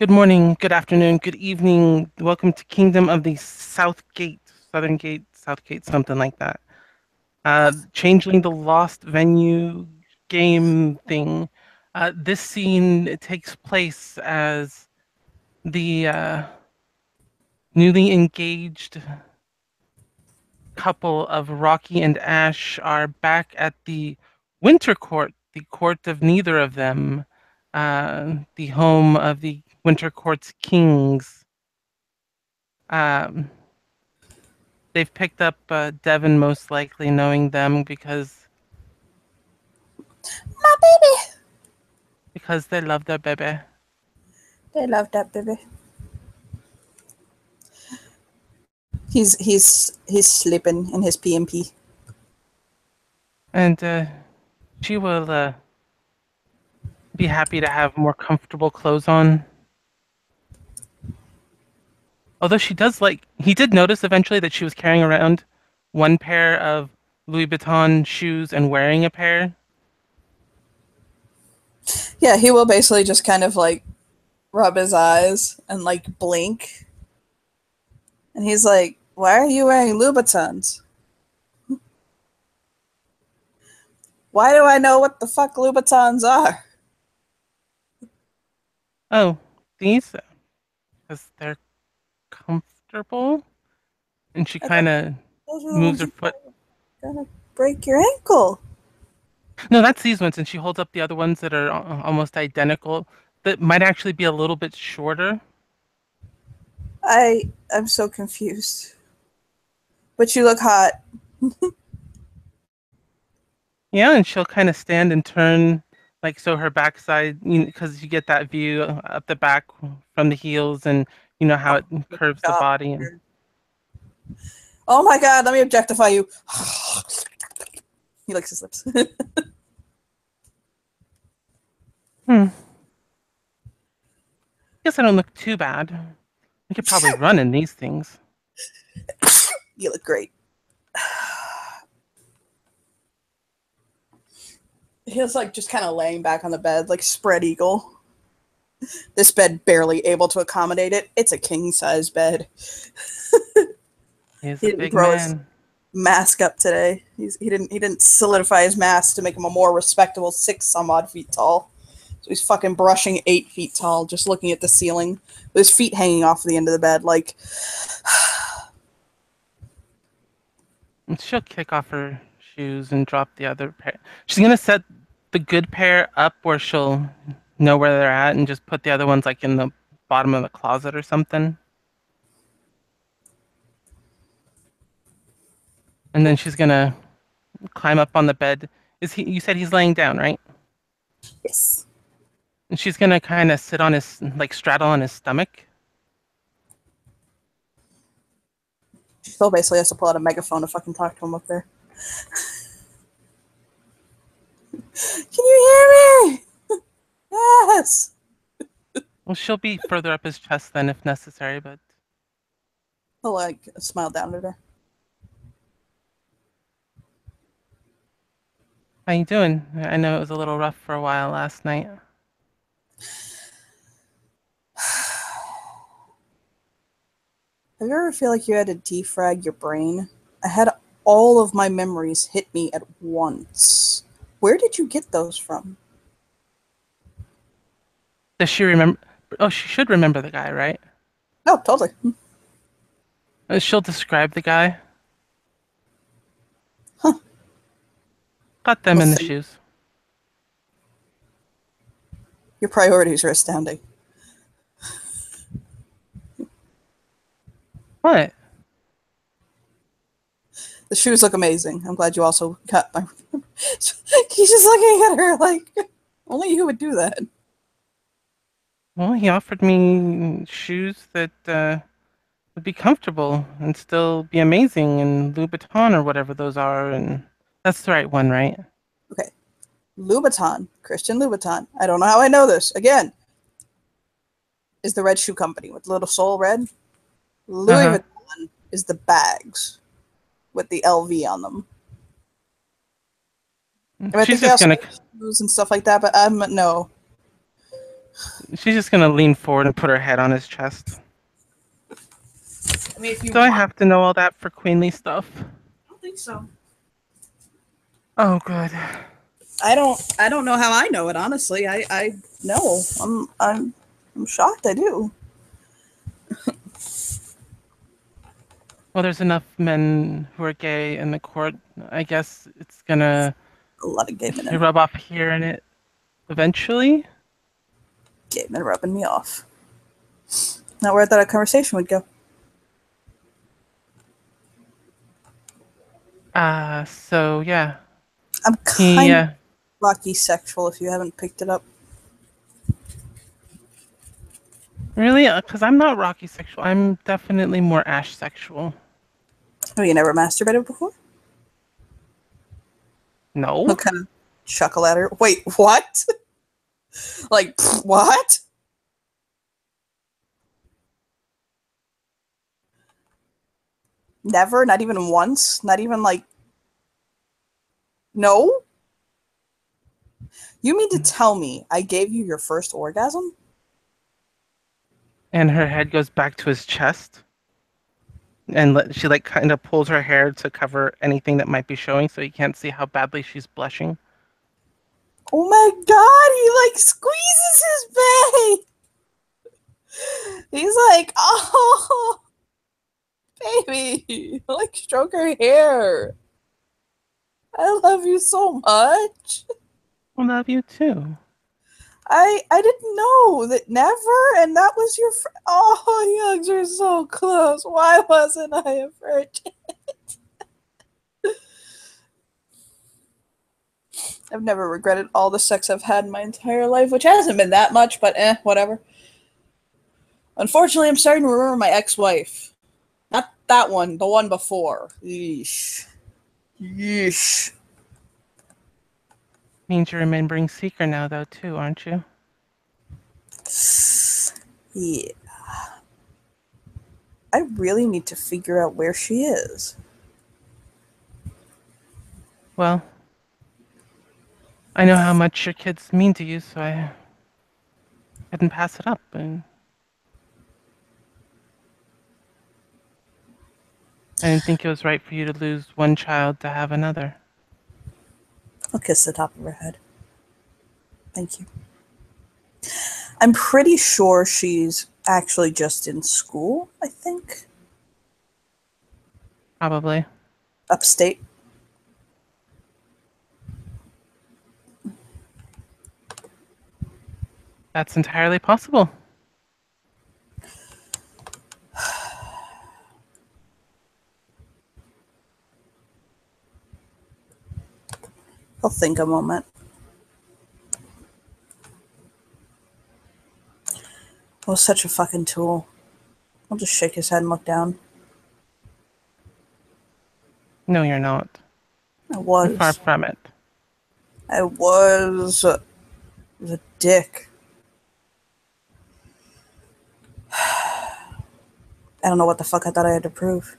Good morning, good afternoon, good evening. Welcome to Kingdom of the South Gate, Southern Gate, South Gate, something like that. Changeling the Lost Venue game thing. This scene takes place as the newly engaged couple of Rocky and Ash are back at the Winter Court, the court of neither of them, the home of the Winter Court's kings. Um, they've picked up Devon most likely, knowing them My baby. because they love their baby. They love that baby. He's sleeping in his PMP. And she will be happy to have more comfortable clothes on. Although she does he did notice eventually that she was carrying around one pair of Louis Vuitton shoes and wearing a pair. Yeah, he will basically just kind of like rub his eyes and like blink, and he's like, "Why are you wearing Louboutins? Why do I know what the fuck Louboutins are?" Oh, these? Because they're comfortable. And she I thought kind of those were the moves ones her you foot. were gonna break your ankle. No, that's these ones. And she holds up the other ones that are almost identical, that might actually be a little bit shorter. I'm so confused. But you look hot. Yeah, and she'll kind of stand and turn, like so her backside, because you get that view up the back from the heels, and you know how Oh, it curves the body. And oh my god, let me objectify you. He licks his lips. hmm, guess I don't look too bad. I could probably run in these things. You look great. He was like just kind of laying back on the bed, like spread eagle. This bed barely able to accommodate it. It's a king size bed. He's He a didn't big throw his man. mask up today. He didn't solidify his mask to make him a more respectable 6 some odd feet tall. So he's fucking brushing 8 feet tall, just looking at the ceiling with his feet hanging off the end of the bed. Like, And she'll kick off her shoes and drop the other pair. She's gonna set the good pair up where she'll know where they're at and just put the other ones like in the bottom of the closet or something. And then she's gonna climb up on the bed. You said he's laying down, right? yes. And she's gonna kind of sit on his, like straddle on his stomach. She still basically has to pull out a megaphone to fucking talk to him up there. Can you hear me? Yes. Well, she'll be further up his chest then if necessary, but He'll like smile down at her. how you doing? I know it was a little rough for a while last night. Have you ever feel like you had to defrag your brain? I had all of my memories hit me at once. Where did you get those from? Does she remember? Oh, she should remember the guy, right? Oh, totally. She'll describe the guy. Huh. Got them Well, in the shoes. your priorities are astounding. What? The shoes look amazing. I'm glad you also got my. He's just looking at her like, only you would do that. Well, he offered me shoes that would be comfortable and still be amazing, and Louboutin or whatever those are, and that's the right one, right? Okay. Louboutin, Christian Louboutin. I don't know how I know this. Again, is the red shoe company with the little soul red. Louis Uh-huh. Vuitton is the bags with the LV on them. I, mean, I She's think they just also gonna have shoes and stuff like that, but no. She's just gonna lean forward and put her head on his chest. I mean, if you Do I want. have to know all that for queenly stuff? I don't think so. Oh, good. I don't know how I know it, honestly. I know. I'm shocked I do. Well, there's enough men who are gay in the court. I guess it's gonna A lot of gay men in rub off here in it eventually. gay men rubbing me off. Not where I thought a conversation would go. So yeah, I'm he kind of rocky sexual if you haven't picked it up. really, because I'm not Rocky sexual. I'm definitely more Ash sexual. Oh, you never masturbated before? He'll No, kind of chuckle at her. Wait, what? Like, what? Never? Not even once? Not even like, no? You mean to tell me I gave you your first orgasm? and her head goes back to his chest, and she like kind of pulls her hair to cover anything that might be showing, so you can't see how badly she's blushing. Oh my god, he like squeezes his face. He's like, oh, baby, like stroke her hair. I love you so much. I love you too. I didn't know that never, and that was your oh, you guys are so close. Why wasn't I a virgin? I've never regretted all the sex I've had in my entire life, which hasn't been that much, but whatever. Unfortunately, I'm starting to remember my ex-wife. Not that one, the one before. Yeesh. Yeesh. Means you're remembering Seeker now, though, too, aren't you? Yeah. I really need to figure out where she is. Well, I know how much your kids mean to you, so I couldn't pass it up. And I didn't think it was right for you to lose one child to have another. I'll kiss the top of her head. Thank you. I'm pretty sure she's actually just in school, I think. Probably. Upstate. That's entirely possible. I'll think a moment. I was such a fucking tool. I'll just shake his head and look down. No, you're not. I You're far was. from it. I was a dick. I don't know what the fuck I thought I had to prove.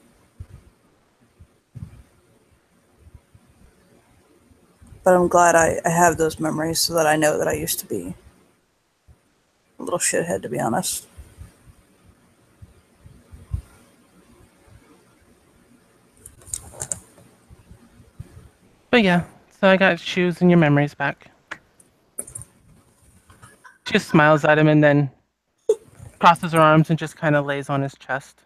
But I'm glad I have those memories so that I know that I used to be a little shithead, to be honest. But yeah, so I got shoes and your memories back. She just smiles at him and then crosses her arms and just kind of lays on his chest.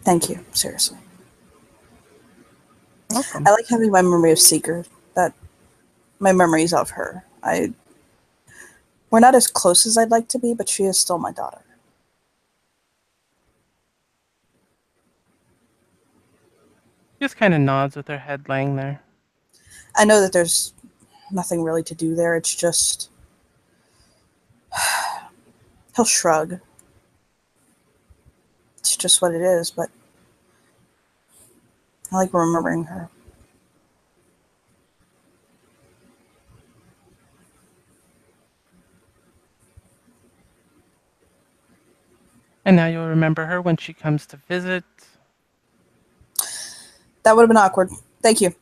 Thank you, seriously. Welcome. I like having my memory of Seeker. That my memories of her. We're not as close as I'd like to be, but she is still my daughter. Just kind of nods with her head laying there. I know that there's nothing really to do there. It's just he'll shrug. It's just what it is, but I like remembering her. And now you'll remember her when she comes to visit. That would have been awkward. Thank you.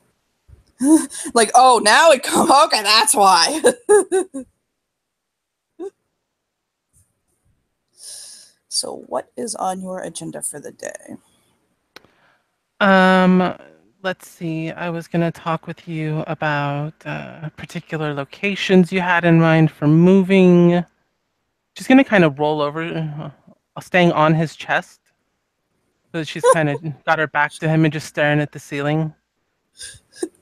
Like, oh, now it comes. Okay, that's why. So, what is on your agenda for the day? Um, let's see. I was going to talk with you about particular locations you had in mind for moving. She's going to kind of roll over, staying on his chest. So she's kind of got her back to him and just staring at the ceiling.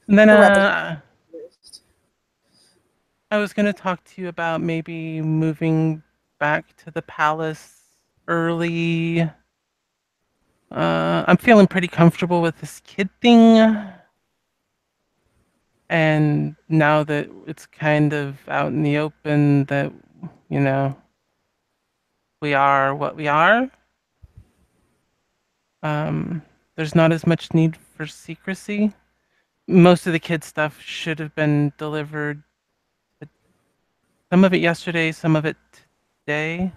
And then The representative. I was going to talk to you about maybe moving back to the palace early. I'm feeling pretty comfortable with this kid thing. And now that it's kind of out in the open that, you know, we are what we are, um, there's not as much need for secrecy. Most of the kid stuff should have been delivered, some of it yesterday, some of it today.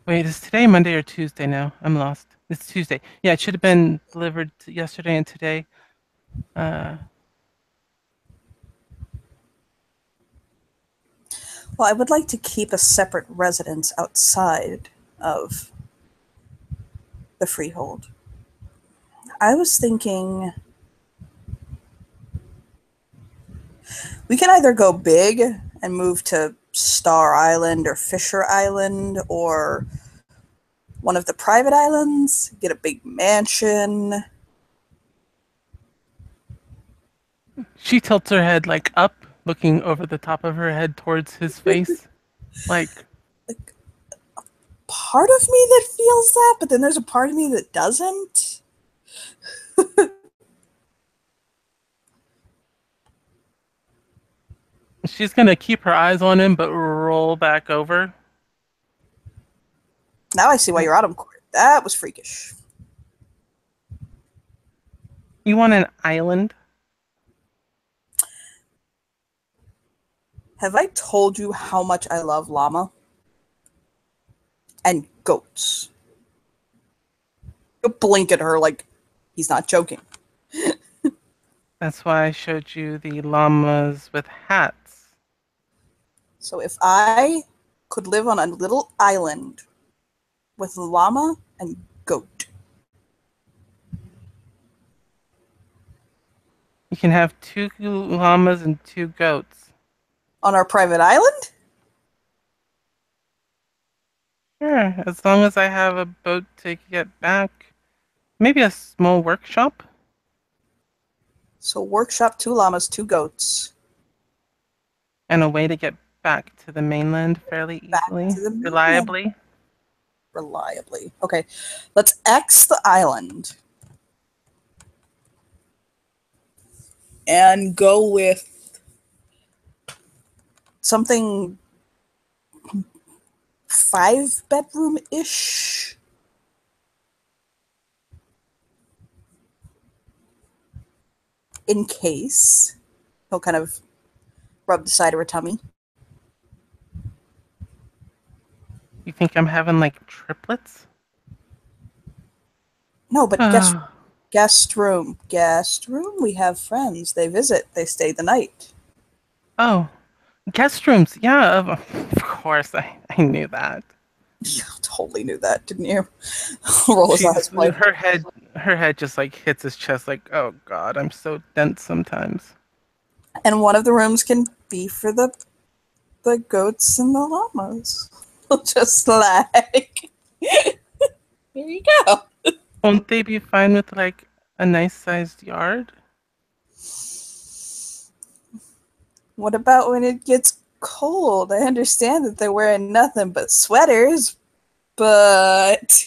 Wait, is today Monday or Tuesday now? I'm lost. It's Tuesday. Yeah, it should have been delivered yesterday and today. Uh, Well, I would like to keep a separate residence outside of the freehold. I was thinking we can either go big and move to Star Island or Fisher Island or one of the private islands, get a big mansion. she tilts her head like up, looking over the top of her head towards his face. Like, Like, part of me that feels that, but then there's a part of me that doesn't. she's gonna keep her eyes on him, but roll back over. Now I see why you're Autumn Court. That was freakish. You want an island? Have I told you how much I love llama? And goats. You blink at her like he's not joking. That's why I showed you the llamas with hats. So if I could live on a little island with llama and goat. You can have 2 llamas and 2 goats. On our private island? Sure, as long as I have a boat to get back. Maybe a small workshop? So workshop, 2 llamas, 2 goats. And a way to get back to the mainland fairly Back easily, to the mainland. reliably. Reliably. Okay, let's X the island. And go with something 5-bedroom-ish. In case. He'll kind of rub the side of her tummy. You think I'm having like triplets? No, but guest room. Guest room. We have friends. They visit. They stay the night. Oh, guest rooms. Yeah, of course. I knew that. You totally knew that, didn't you? Roll his eyes. Her head just like hits his chest like, oh God, I'm so dense sometimes. And one of the rooms can be for the goats and the llamas. Just like here you go. Won't they be fine with like a nice sized yard? What about when it gets cold? I understand that they're wearing nothing but sweaters, but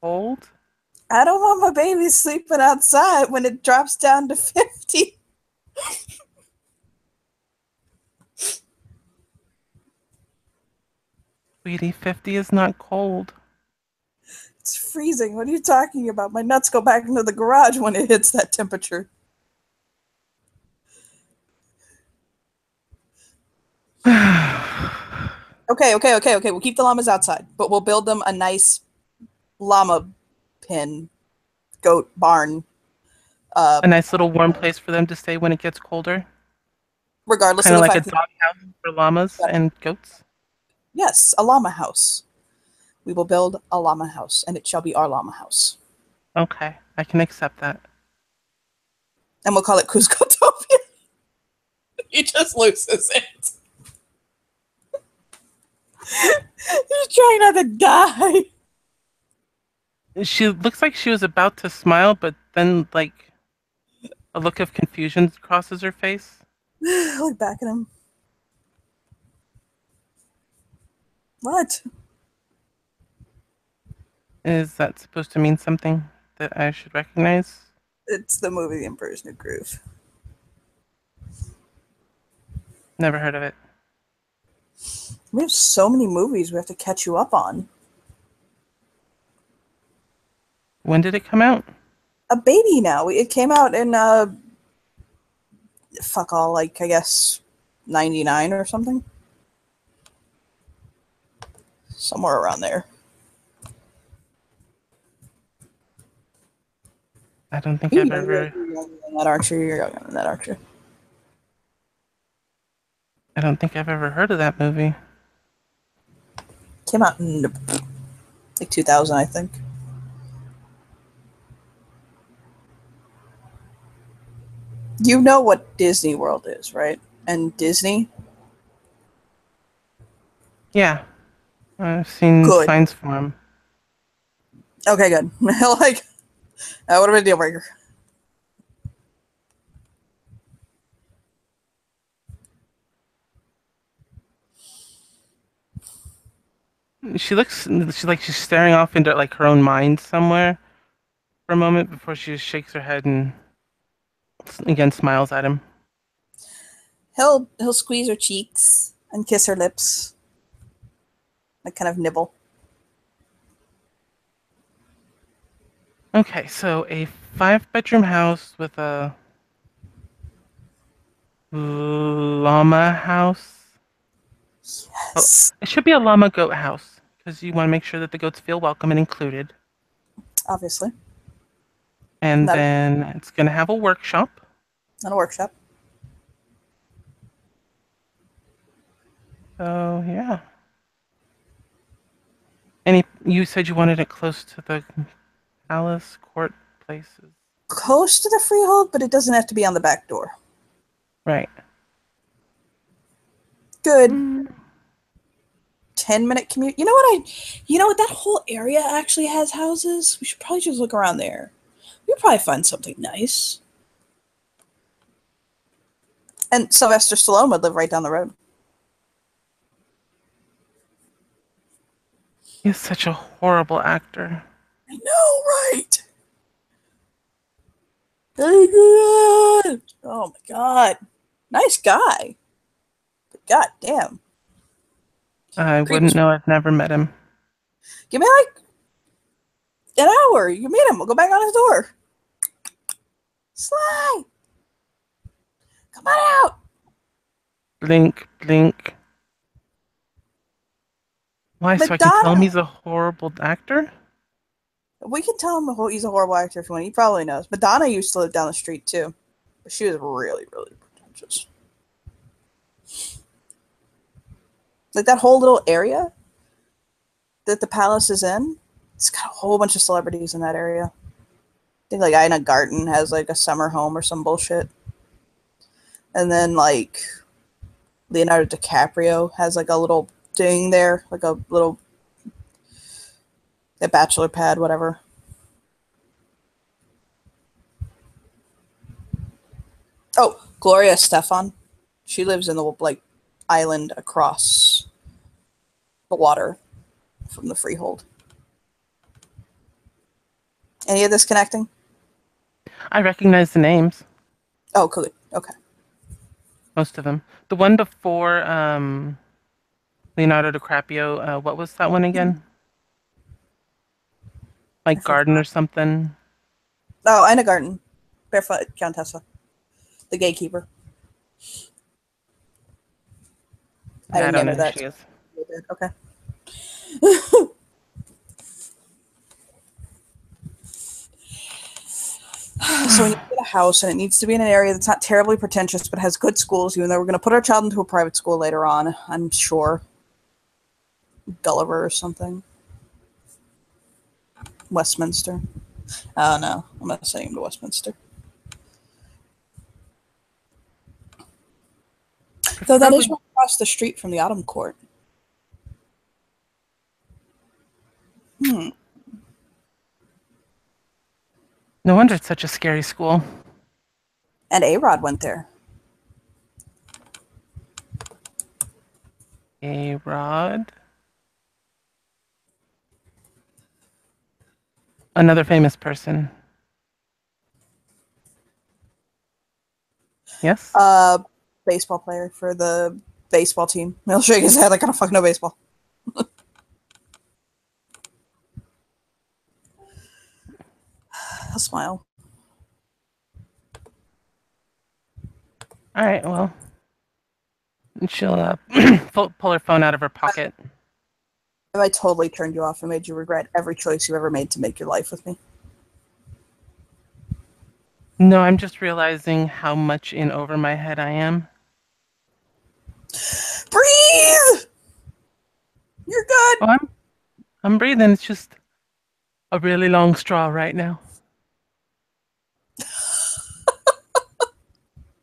Cold? I don't want my baby sleeping outside when it drops down to 50. Sweetie, 50 is not cold. It's freezing. What are you talking about? My nuts go back into the garage when it hits that temperature. Okay. We'll keep the llamas outside, but we'll build them a nice llama pen goat barn, uh, A nice little warm place for them to stay when it gets colder. regardless Kind of of the like a fact that doghouse for llamas and goats. yes, a llama house. We will build a llama house, and it shall be our llama house, Okay, I can accept that. and we'll call it Cuscotopia. He just loses it. He's trying not to die. She looks like she was about to smile, but then like a look of confusion crosses her face. Look back at him. What? Is that supposed to mean something that I should recognize? It's the movie The Emperor's New Groove. Never heard of it. We have so many movies we have to catch you up on. When did it come out? A baby now. It came out in fuck all, like I guess 99 or something. Somewhere around there. I don't think You're I've younger ever. than that, aren't you? You're younger than that, aren't you? I don't think I've ever heard of that movie. Came out in like 2000, I think. You know what Disney World is, right? And Disney? Yeah, I've seen Good. signs for him. Okay, good. Like, that would have been a deal breaker. She looks she's like she's staring off into like her own mind somewhere for a moment before she just shakes her head and again smiles at him. He'll squeeze her cheeks and kiss her lips, like kind of nibble. Okay, so a 5-bedroom house with a llama house. Oh, Yes, it should be a llama goat house because you want to make sure that the goats feel welcome and included. obviously. And Not then it's gonna have a workshop. not a workshop. So yeah. Any you said you wanted it close to the palace court places. Close to the freehold, but it doesn't have to be on the back door. Right. Good. Mm. 10-minute commute. You know what? That whole area actually has houses. We should probably just look around there. We'll probably find something nice. And Sylvester Stallone would live right down the road. He's such a horrible actor. I know, right? Adrian! Oh my god. Nice guy. But god damn. I Creep wouldn't as know. I've never met him. Give me like an hour. You can meet him. We'll go back on his door. Sly! Come on out! Blink, blink. Why? So I can tell him Madonna! he's a horrible actor? We can tell him he's a horrible actor if you want. He probably knows. Madonna used to live down the street too. But she was really, really pretentious. Like that whole little area that the palace is in, it's got a whole bunch of celebrities in that area. I think like Ina Garten has like a summer home or some bullshit. And then like Leonardo DiCaprio has like a little thing there, like a bachelor pad, whatever. Oh, Gloria Stefan. She lives in the like island across the water from the freehold. Any of this connecting? I recognize the names, Oh, good. Okay. most of them. The one before Leonardo DiCaprio, what was that one again? I Like Garden or forgot. something? Oh, Ina Garten. Barefoot Countessa. The gatekeeper. I I didn't don't name know her who that. she is. Okay. So we need to get a house, and it needs to be in an area that's not terribly pretentious, but has good schools. Even though we're going to put our child into a private school later on, I'm sure Gulliver or something. Westminster. Oh no, I'm not sending him to Westminster. Though that is Preferably. right across the street from the Autumn Court. Hmm. No wonder it's such a scary school. And A-Rod went there. A Rod. Another famous person. Yes? Baseball player for the baseball team. He'll shake his head like I don't fucking know baseball. He'll smile. All right, well, she'll pull her phone out of her pocket. Have I totally turned you off and made you regret every choice you ever made to make your life with me? No, I'm just realizing how much in over my head I am. Breathe! You're good! Oh, I'm breathing. It's just a really long straw right now.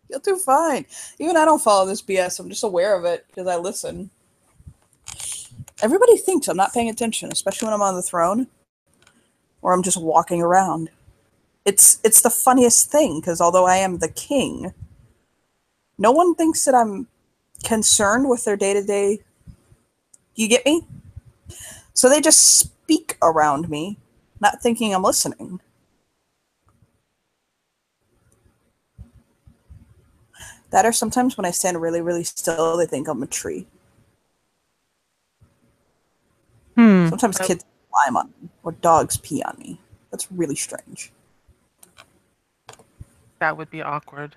You'll do fine. Even I don't follow this BS. I'm just aware of it because I listen. Everybody thinks I'm not paying attention, especially when I'm on the throne or I'm just walking around. It's the funniest thing because although I am the king, no one thinks that I'm concerned with their day-to-day. You get me? So they just speak around me, not thinking I'm listening. That or sometimes when I stand really, really still, they think I'm a tree. Hmm. Sometimes kids climb on me or dogs pee on me. That's really strange. That would be awkward.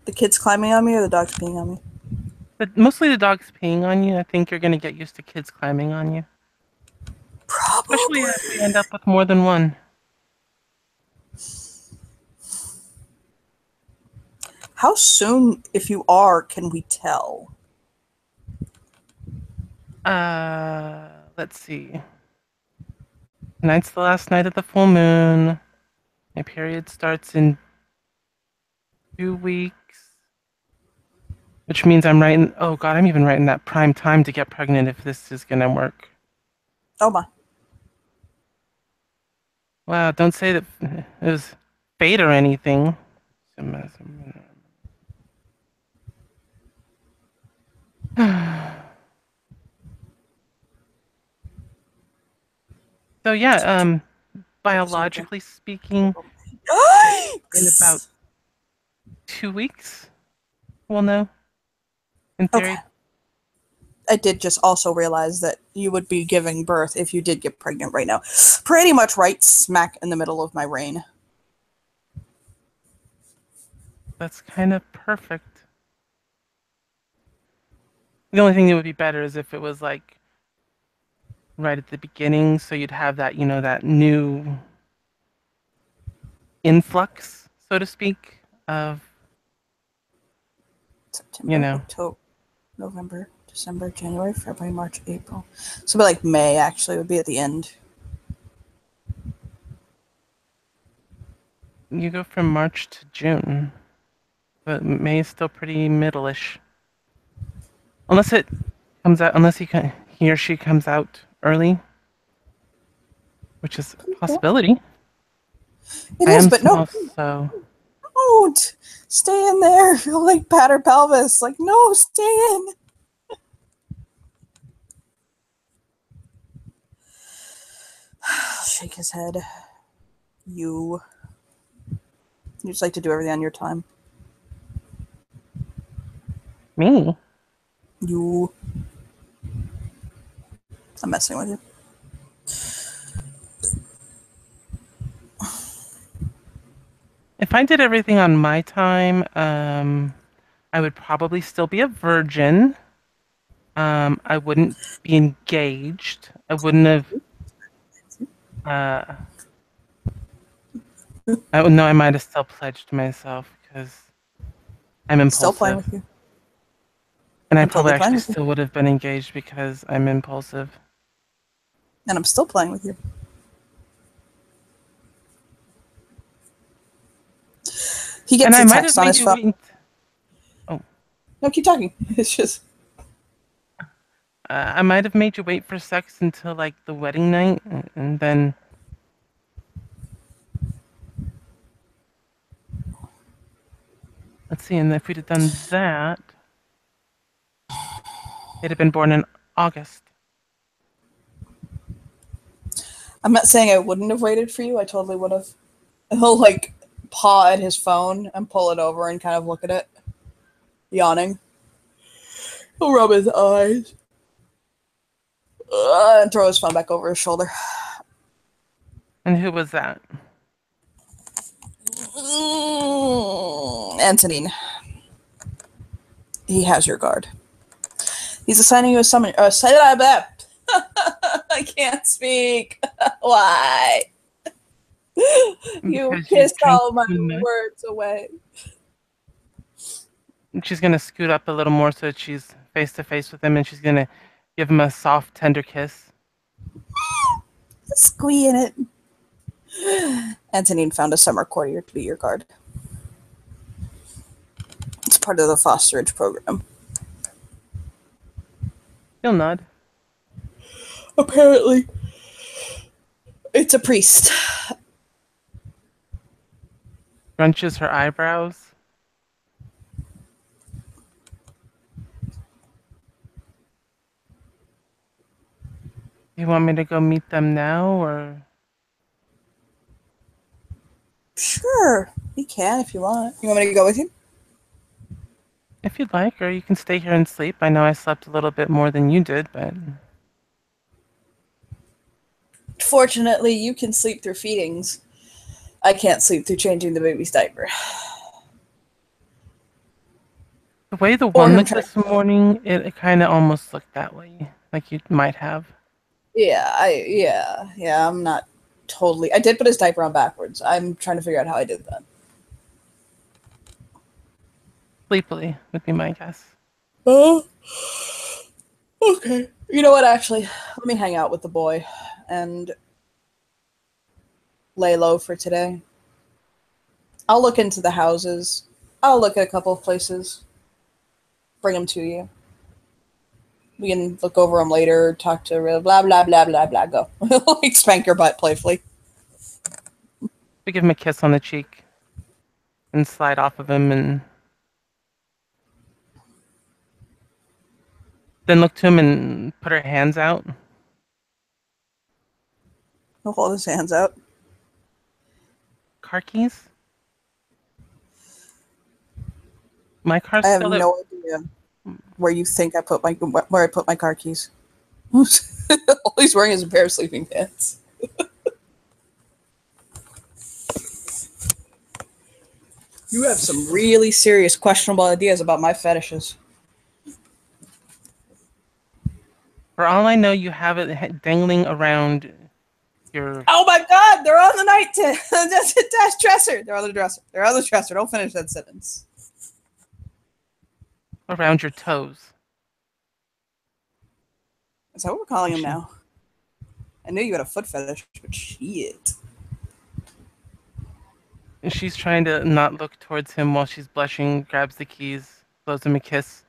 The kids climbing on me or the dogs peeing on me? But mostly the dog's peeing on you. I think you're going to get used to kids climbing on you. Especially Probably. if we end up with more than one. How soon, if you are, can we tell? Let's see. Tonight's the last night of the full moon. My period starts in 2 weeks, which means I'm right in. Oh God, I'm even right in that prime time to get pregnant if this is gonna work. Oh my. Wow, don't say that it was fate or anything. So yeah, biologically speaking, in about Yikes! 2 weeks, we'll know. In Okay. theory. I did just also realize that you would be giving birth if you did get pregnant right now. Pretty much right smack in the middle of my reign. That's kind of perfect. The only thing that would be better is if it was like right at the beginning, so you'd have that, that new influx, so to speak, of, you September, know, October, November, December, January, February, March, April. So, like May actually would be at the end. you go from March to June, but May is still pretty middle-ish. Unless it comes out, unless he or she comes out early, which is a Yeah, possibility. it I is, am but no, small, so don't stay in there. Feel like pat her pelvis. Like, no, stay in. Shake his head. You just like to do everything on your time. me. You. I'm messing with you. If I did everything on my time, I would probably still be a virgin. I wouldn't be engaged. I wouldn't have. Uh, I no, I might have still pledged myself because I'm Still playing impulsive. with you. And I I'm probably totally playing actually with you. still would have been engaged because I'm impulsive. And I'm still playing with you. He And gets I a might have text on made his you phone. wait. Oh, No, keep talking. It's just I might have made you wait for sex until like the wedding night, and then let's see. And if we'd have done that, they'd have been born in August. I'm not saying I wouldn't have waited for you. I totally would have. He'll like paw at his phone and pull it over and kind of look at it, yawning. He'll rub his eyes and throw his phone back over his shoulder. And who was that? Antonine, he has your guard. He's assigning you a summon. Say that I can't speak. Why? You Because you kissed drank all my too much. words away. She's gonna scoot up a little more so that she's face to face with him, and she's gonna give him a soft, tender kiss. Squee in it. Antonine found a summer courtier to be your guard. It's part of the fosterage program. He'll nod. Apparently. It's a priest. Crunches her eyebrows. You want me to go meet them now, or Sure. You can if you want. You want me to go with you? if you'd like, or you can stay here and sleep. I know I slept a little bit more than you did, but Fortunately, you can sleep through feedings. I can't sleep through changing the baby's diaper. the way the Or one him looked trying. this morning, it kind of almost looked that way, like you might have. Yeah, I'm not totally. I did put his diaper on backwards. I'm trying to figure out how I did that. Sleepily would be my guess. Oh, okay. You know what, actually? Let me hang out with the boy and lay low for today. I'll look into the houses. I'll look at a couple of places. Bring them to you. We can look over them later, talk to blah, blah, blah, blah, blah, go. Like spank your butt playfully. We give him a kiss on the cheek and slide off of him, and then look to him and put her hands out. He'll hold his hands out. Car keys? My car's I have still at. no idea where you think where I put my car keys. All he's wearing is a pair of sleeping pants. You have some really serious questionable ideas about my fetishes. For all I know, you have it dangling around your Oh my god, they're on the night dresser. They're on the dresser. They're on the dresser. Don't finish that sentence. around your toes. Is that what we're calling him She, now? I knew you had a foot fetish, but shit. she's trying to not look towards him while she's blushing, grabs the keys, blows him a kiss.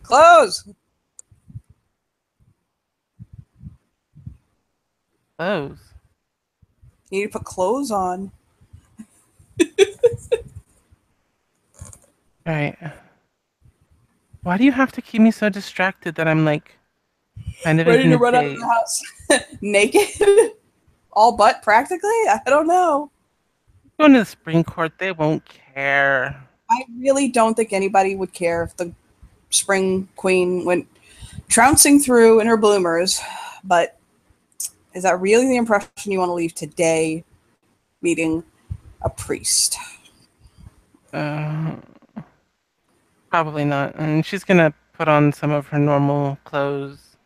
Close! Close. You need to put clothes on. Alright. Why do you have to keep me so distracted that I'm like kind of Ready in to a run out of daze? the house. Naked? All but practically? I don't know. Going to the spring court, they won't care. I really don't think anybody would care if the spring queen went trouncing through in her bloomers, but is that really the impression you want to leave today meeting a priest? Uh, Probably not. And she's gonna put on some of her normal clothes,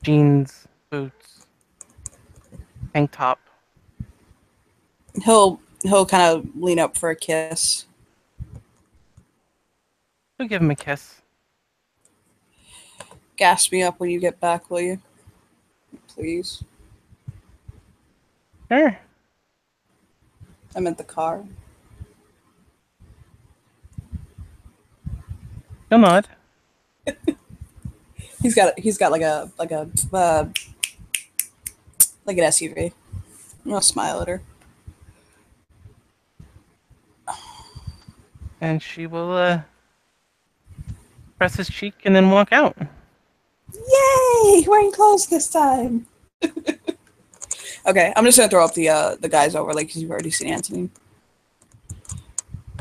jeans, boots, tank top. He'll kind of lean up for a kiss. We'll give him a kiss. Gas me up when you get back, will you? Please. Sure. I'm at the car. He'll nod. He's got like an SUV. I'll smile at her. And she will press his cheek and then walk out. Yay! Wearing clothes this time. Okay, I'm just gonna throw up the guys over, like, because you've already seen Anthony.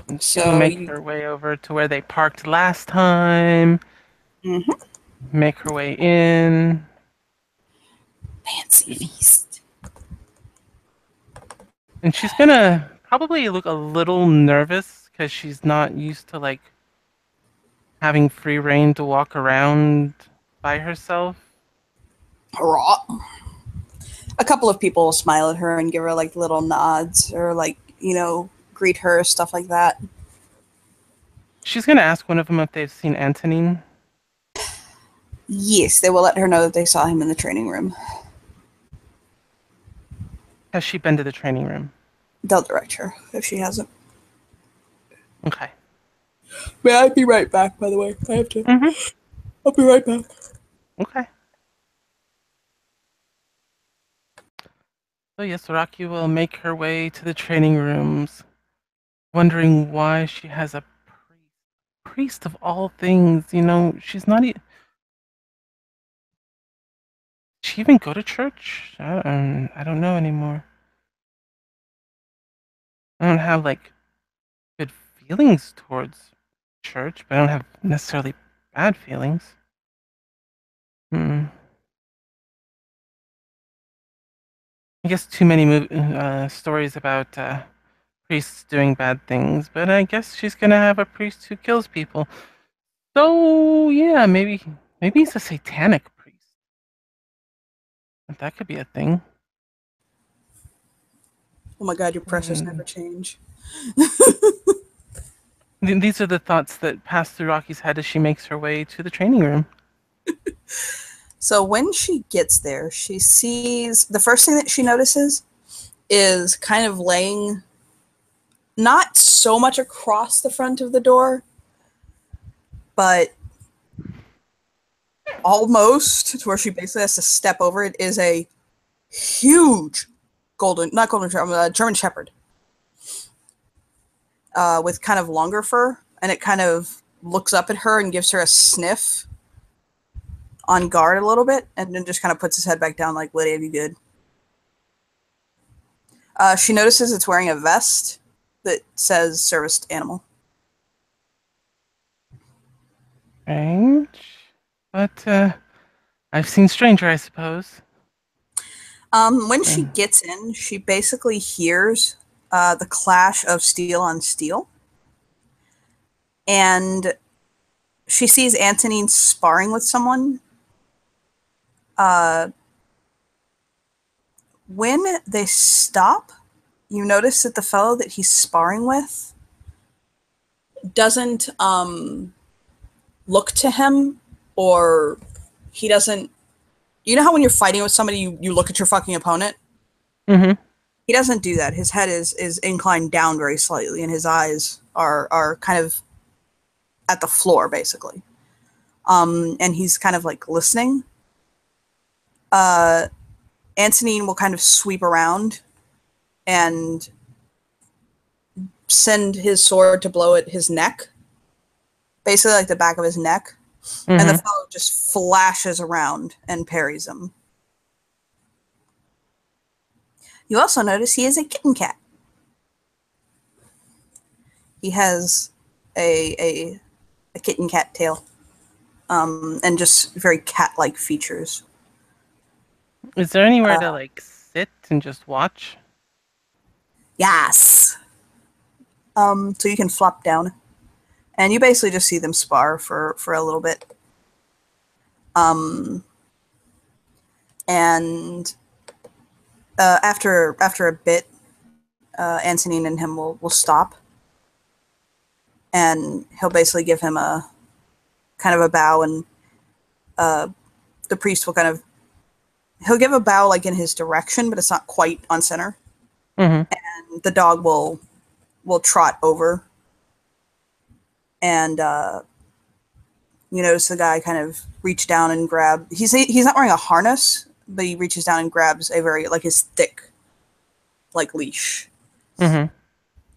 And she will So make her way over to where they parked last time. Mm-hmm. Make her way in. Fancy feast. And she's gonna probably look a little nervous because she's not used to like having free reign to walk around by herself. Hurrah. A couple of people will smile at her and give her like little nods or like, greet her, stuff like that. She's gonna ask one of them if they've seen Antonine. Yes, they will let her know that they saw him in the training room. Has she been to the training room? They'll direct her if she hasn't. Okay. May I be right back, by the way? I have to. Mm-hmm. I'll be right back. Okay. So yes, Rockie will make her way to the training rooms, wondering why she has a priest of all things. She's not even. Does she even go to church? I don't know anymore. I don't have like good feelings towards church, but I don't have necessarily bad feelings. Hmm. I guess too many stories about priests doing bad things, but I guess she's gonna have a priest who kills people. So yeah, maybe he's a satanic priest. That could be a thing. Oh my god, your pressures Mm. never change. These are the thoughts that pass through Rockie's head as she makes her way to the training room. So when she gets there, she sees the first thing that she notices is kind of laying not so much across the front of the door, but almost to where she basically has to step over it, is a huge German Shepherd with kind of longer fur, and it kind of looks up at her and gives her a sniff on guard a little bit, and then just kind of puts his head back down like, Lydia, you good? She notices it's wearing a vest that says serviced animal. Strange. But I've seen stranger, I suppose. When she gets in, she basically hears the clash of steel on steel. And she sees Antonine sparring with someone. When they stop, you notice that the fellow that he's sparring with doesn't look to him, or he doesn't. You know how when you're fighting with somebody, you look at your fucking opponent? Mm-hmm. He doesn't do that. His head is inclined down very slightly, and his eyes are kind of at the floor, basically. And he's kind of like listening. Antonine will kind of sweep around and send his sword to blow at his neck, basically like the back of his neck. Mm-hmm. And the fellow just flashes around and parries him. You also notice he is a kitten cat. He has a kitten cat tail, and just very cat-like features. Is there anywhere to like sit and just watch? Yes. So you can flop down, and you basically just see them spar for a little bit. And after a bit, Antonin and him will stop, and he'll basically give him a kind of a bow, and the priest will he'll give a bow like in his direction, but it's not quite on center. Mm-hmm. And the dog will trot over, and you notice the guy kind of reach down and grab. He's not wearing a harness, but he reaches down and grabs a very like his thick like leash, Mm-hmm.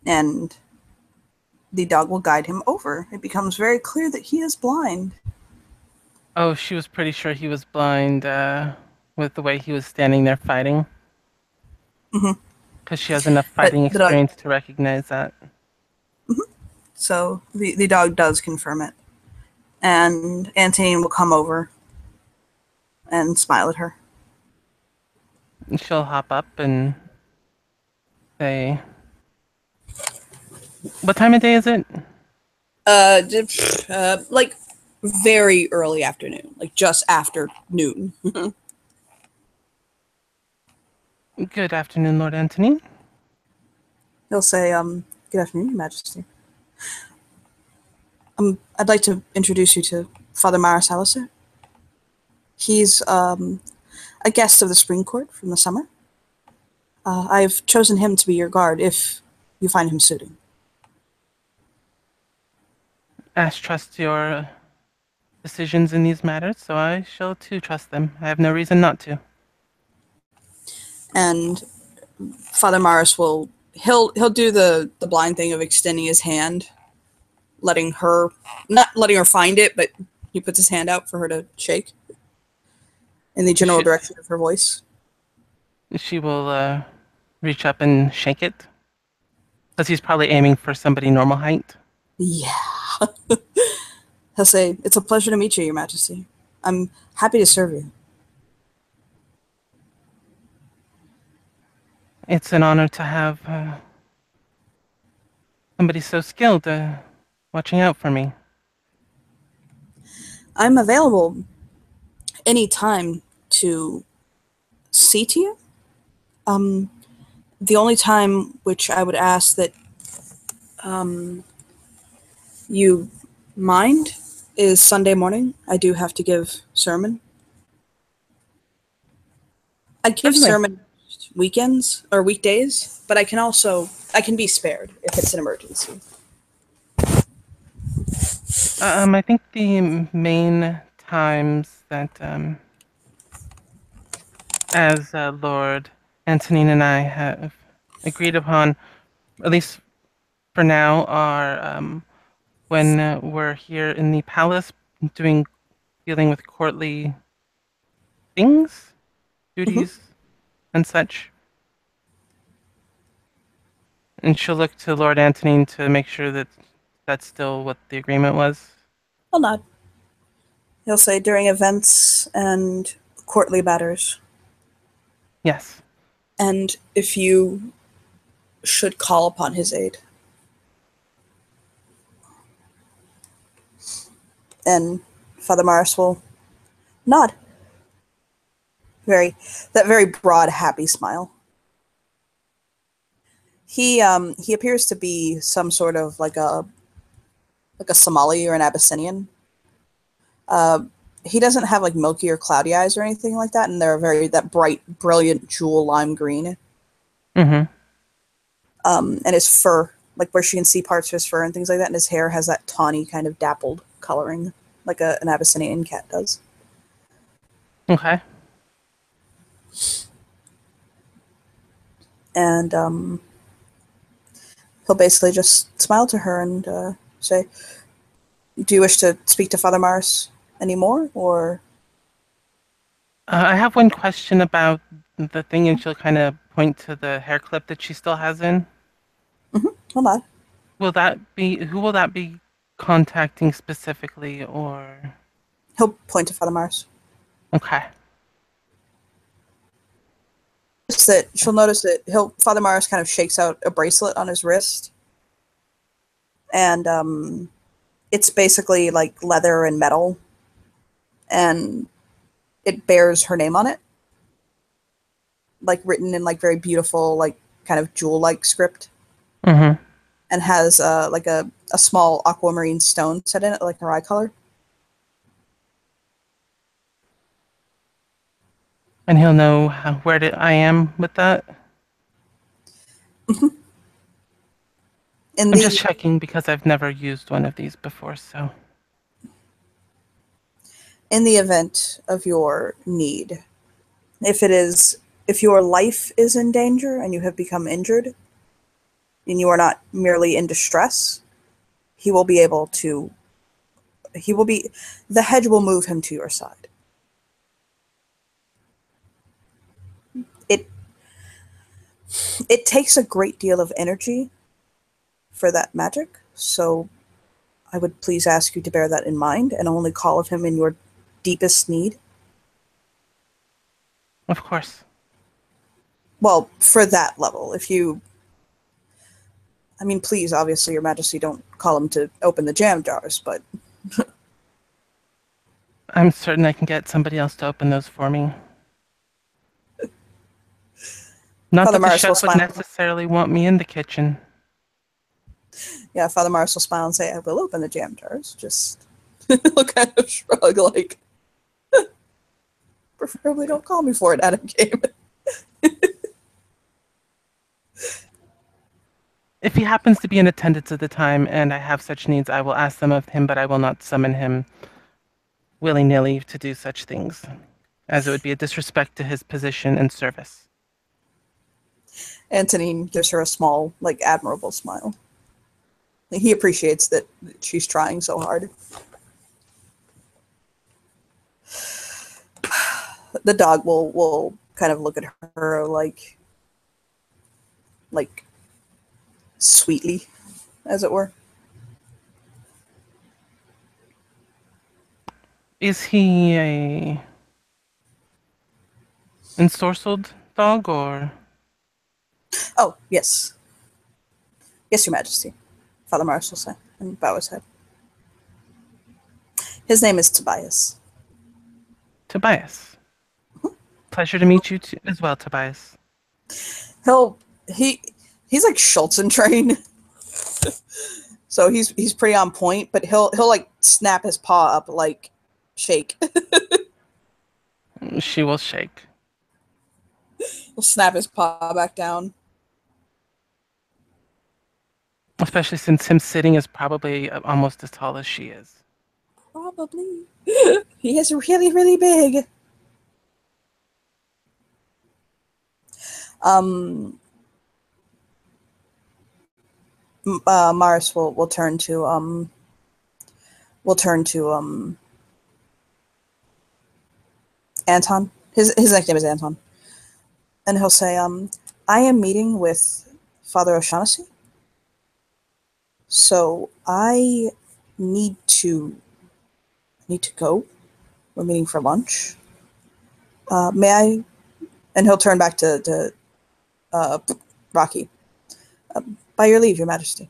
and the dog will guide him over. It becomes very clear that he is blind. Oh, she was pretty sure he was blind with the way he was standing there fighting. Mm-hmm. Because she has enough But fighting the dog, experience to recognize that. so the dog does confirm it, and Antonin will come over and smile at her. And she'll hop up and say, "What time of day is it?" Like very early afternoon, like just after noon. Good afternoon, Lord Antony. He'll say, "Good afternoon, Your Majesty. I'd like to introduce you to Father Maris Alistair. He's a guest of the Spring Court from the summer. I've chosen him to be your guard if you find him suiting." Ash trusts your decisions in these matters, so I shall too trust them. I have no reason not to. And Father Maris he'll do the blind thing of extending his hand, not letting her find it, but he puts his hand out for her to shake in the general She, direction of her voice. she will reach up and shake it. Because he's probably aiming for somebody normal height. Yeah. He'll say, "It's a pleasure to meet you, Your Majesty. I'm happy to serve you." It's an honor to have somebody so skilled watching out for me. I'm available any time to see to you. The only time which I would ask that you mind is Sunday morning. I do have to give sermon. I give Certainly. sermon weekends or weekdays, but I can be spared if it's an emergency. I think the main times that, as Lord Antonin and I have agreed upon, at least for now, are when we're here in the palace dealing with courtly things, Mm-hmm. duties, and such. And she'll look to Lord Antonin to make sure that that's still what the agreement was. I'll nod. He'll say during events and courtly matters. Yes. And if you should call upon his aid. And Father Maris will nod. That very broad, happy smile. He appears to be some sort of like a Somali or an Abyssinian. Uh, he doesn't have like milky or cloudy eyes or anything like that, and they're that bright, brilliant jewel lime green. Mm-hmm. And his fur, like where she can see parts of his fur and things like that, and his hair has that tawny kind of dappled coloring, like an Abyssinian cat does. Okay. And he'll basically just smile to her and say, "Do you wish to speak to Father Maris anymore, or?" I have one question about the thing, and she'll kind of point to the hair clip that she still has in. He'll nod. Who will that be contacting specifically, or? He'll point to Father Maris. Okay. That she'll notice that Father Maris kind of shakes out a bracelet on his wrist, and it's basically like leather and metal, and it bears her name on it, like written in like very beautiful, like kind of jewel-like script, Mm-hmm. and has like a small aquamarine stone set in it, like her eye color. And he'll know where I am with that. In I'm just the checking because I've never used one of these before, so. in the event of your need, if your life is in danger and you have become injured, and you are not merely in distress, he will be able to. He will be. The hedge will move him to your side. It it takes a great deal of energy for that magic, so I would please ask you to bear that in mind and only call of him in your deepest need. Of course. Well, for that level, if you, I mean, please, obviously, Your Majesty, don't call him to open the jam jars, but I'm certain I can get somebody else to open those for me. Not Father that the Morris will chef would smile. necessarily want me in the kitchen. Yeah, Father Morris will smile and say, I will open the jam jars. Just he'll kind of shrug, like, preferably don't call me for it, Adam Game. If he happens to be in attendance at the time and I have such needs, I will ask them of him, but I will not summon him willy-nilly to do such things, as it would be a disrespect to his position and service. Antonine gives her a small, like, admirable smile. He appreciates that she's trying so hard. The dog will kind of look at her like sweetly, as it were. Is he a ensorcelled dog or? Oh, yes. Yes, Your Majesty, Father Morris will say, and bow his head. His name is Tobias. Tobias? Pleasure to meet you too, as well, Tobias. He'll he he's like Schultz and train. So he's pretty on point, but he'll like snap his paw up like shake. She will shake. He'll snap his paw back down. Especially since him sitting is probably almost as tall as she is. Probably. He is really, really big. Um Mars will turn to Anton. His nickname is Anton. And he'll say, I am meeting with Father O'Shaughnessy. So I need to go. We're meeting for lunch. May I? And he'll turn back to Rocky. By your leave, Your Majesty.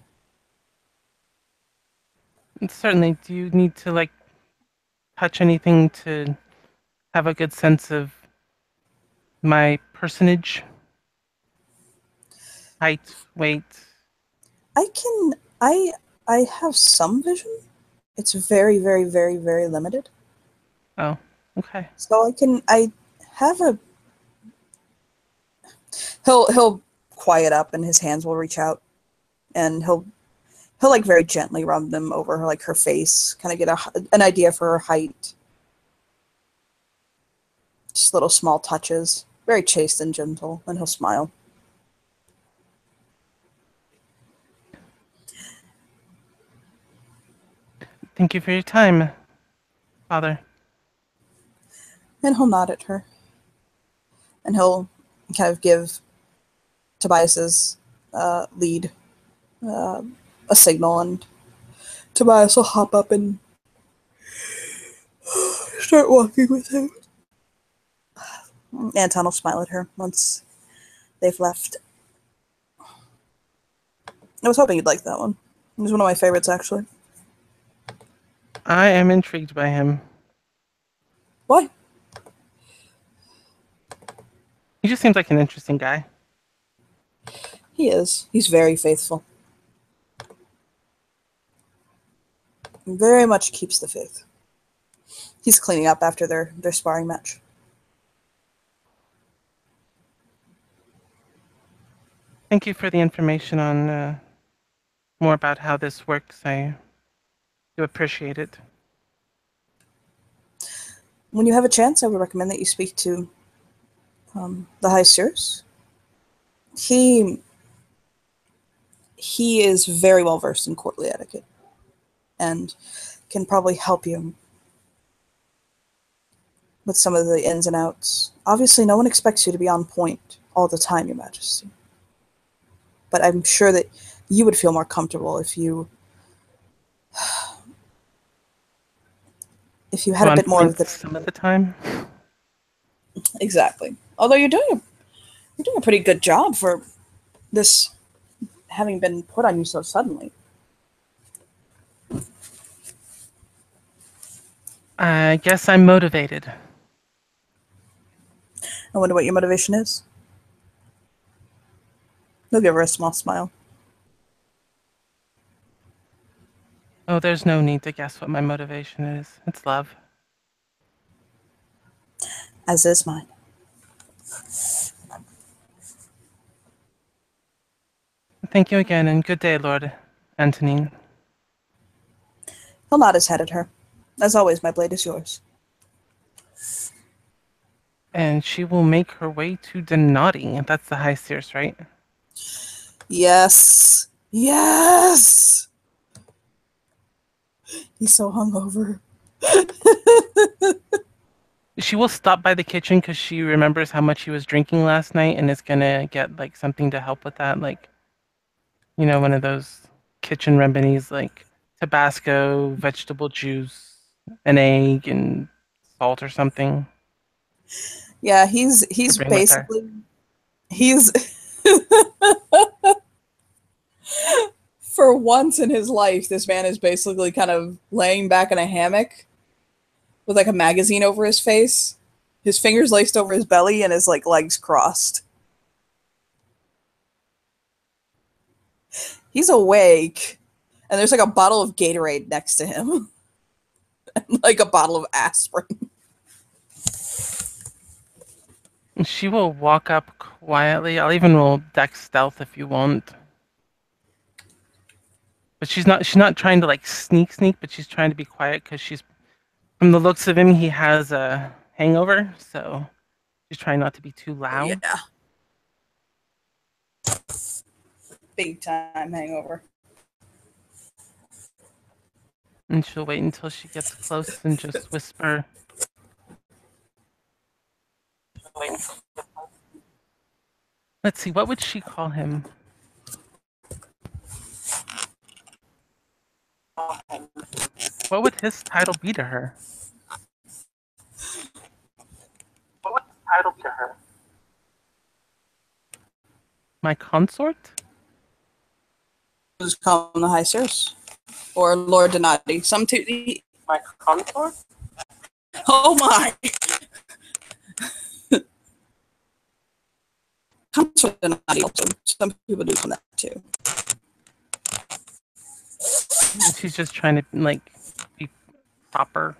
And certainly, do you need to like touch anything to have a good sense of my personage? Height, weight? I can. I have some vision. It's very, very, very, very limited. Oh, okay. So I can. I have a. He'll quiet up, and his hands will reach out, and he'll like very gently rub them over her, like her face, kind of get an idea for her height. Just little small touches, very chaste and gentle, and he'll smile. Thank you for your time, Father. And he'll nod at her, and he'll kind of give Tobias's lead a signal, and Tobias will hop up and start walking with him. Anton will smile at her once they've left. I was hoping you'd like that one. It was one of my favorites, actually. I am intrigued by him. Why? He just seems like an interesting guy. He is. He's very faithful. Very much keeps the faith. He's cleaning up after their sparring match. Thank you for the information on more about how this works. I do appreciate it. When you have a chance, I would recommend that you speak to the High Seers. He is very well versed in courtly etiquette and can probably help you with some of the ins and outs. Obviously, no one expects you to be on point all the time, Your Majesty. But I'm sure that you would feel more comfortable if you had a On bit more of point the some of the time. exactly. Although you're doing a pretty good job for this having been put on you so suddenly. I guess I'm motivated. I wonder what your motivation is. He'll give her a small smile. Oh, there's no need to guess what my motivation is. It's love. As is mine. Thank you again, and good day, Lord Antonine. He'll nod his head at her. As always, my blade is yours. And she will make her way to Donati. That's the High Seers, right? Yes. Yes. He's so hungover. She will stop by the kitchen because she remembers how much she was drinking last night and is gonna get like something to help with that, like one of those kitchen remedies like Tabasco, vegetable juice, an egg, and salt or something Yeah, to he's bring with her. basically he's for once in his life, this man is basically kind of laying back in a hammock with like a magazine over his face, his fingers laced over his belly, and his like legs crossed. He's awake, and there's like a bottle of Gatorade next to him, and like a bottle of aspirin. She will walk up quietly. I'll even roll Dex stealth if you want. But she's not trying to like sneak, but she's trying to be quiet because from the looks of him, he has a hangover, so she's trying not to be too Oh, loud. yeah. Big time hangover. And she'll wait until she gets close and just whisper. Let's see, what would she call him? What would his title be to her? My consort? Just call him the High Seers. Or Lord Donati. Some two. My consort? Oh my! Consort Donati also. Some people do that too. She's just trying to like be proper.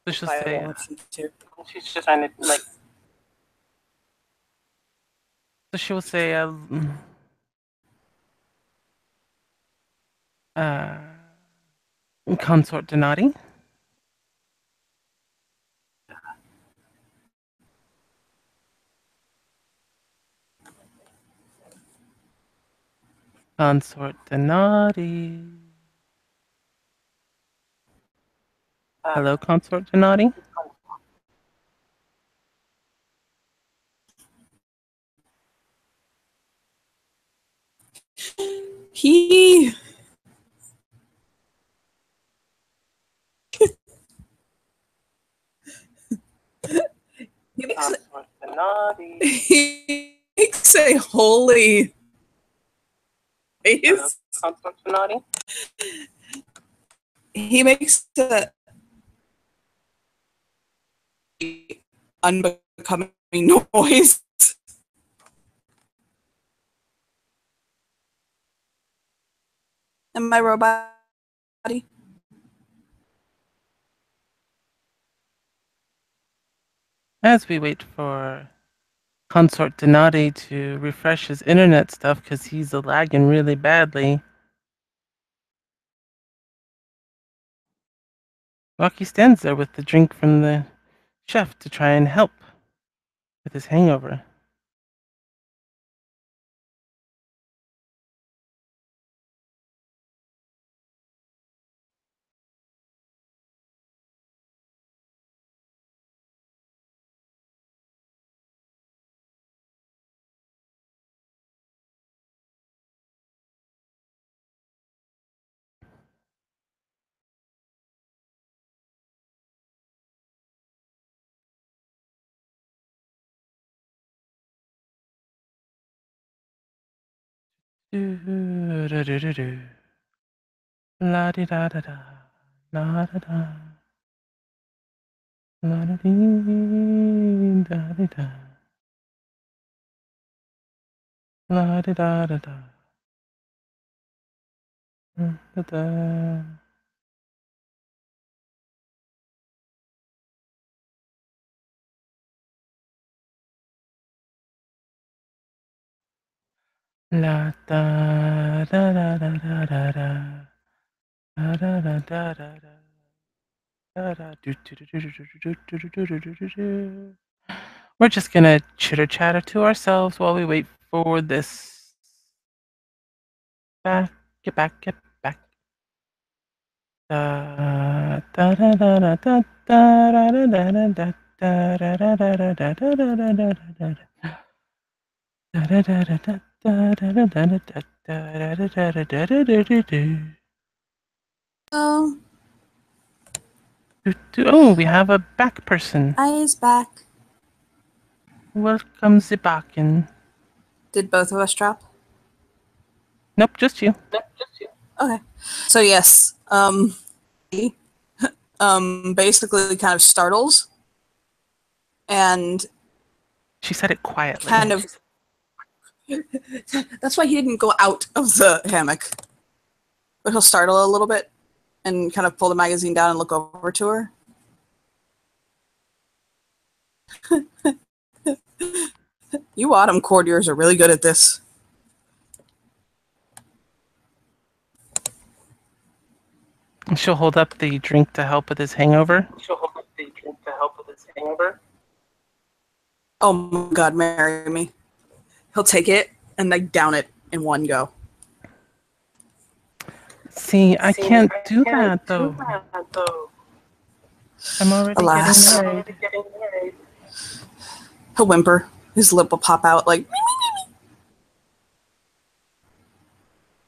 So she'll say. She's just trying to like. So she will say, consort Donati. Consort Donati. Hello, Consort Donati. He he makes a holy face. Consort Donati. He makes a unbecoming noise. And my robot body. As we wait for Consort Donati to refresh his internet stuff because he's lagging really badly, Rocky stands there with the drink from the chef to try and help with his hangover. La di da da da, la da da, la da dee da di da, la di da da da, da da. La da da da da da da da da da da da da da. We're just gonna chitter chatter to ourselves while we wait for this. Get back, get back. Da da da da da da da da da da da da da da da da da da da. Oh, Oh, we have a back person. I's back. Welcome the backen. Did both of us drop? Nope, just you. Okay. So yes, basically kind of startles, and She said it quietly. kind of. That's why he didn't go out of the hammock. But he'll startle a little bit, and kind of pull the magazine down and look over to her. You autumn courtiers are really good at this. She'll hold up the drink to help with his hangover. Oh my god, marry me. He'll take it and like down it in one go. See, I can't do that though. I'm already Alas. getting married. He'll whimper. His lip will pop out like.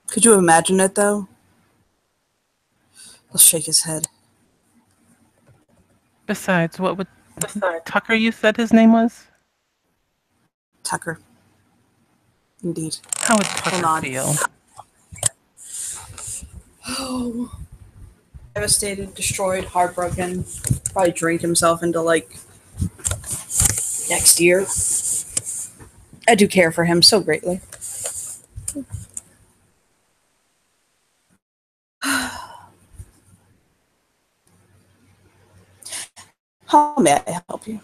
Could you imagine it though? He'll shake his head. Besides, what would Tucker, you said his name was? Tucker. Indeed. How would Tucker feel? Oh. Devastated, destroyed, heartbroken. Probably drink himself into like next year. I do care for him so greatly. How may I help you?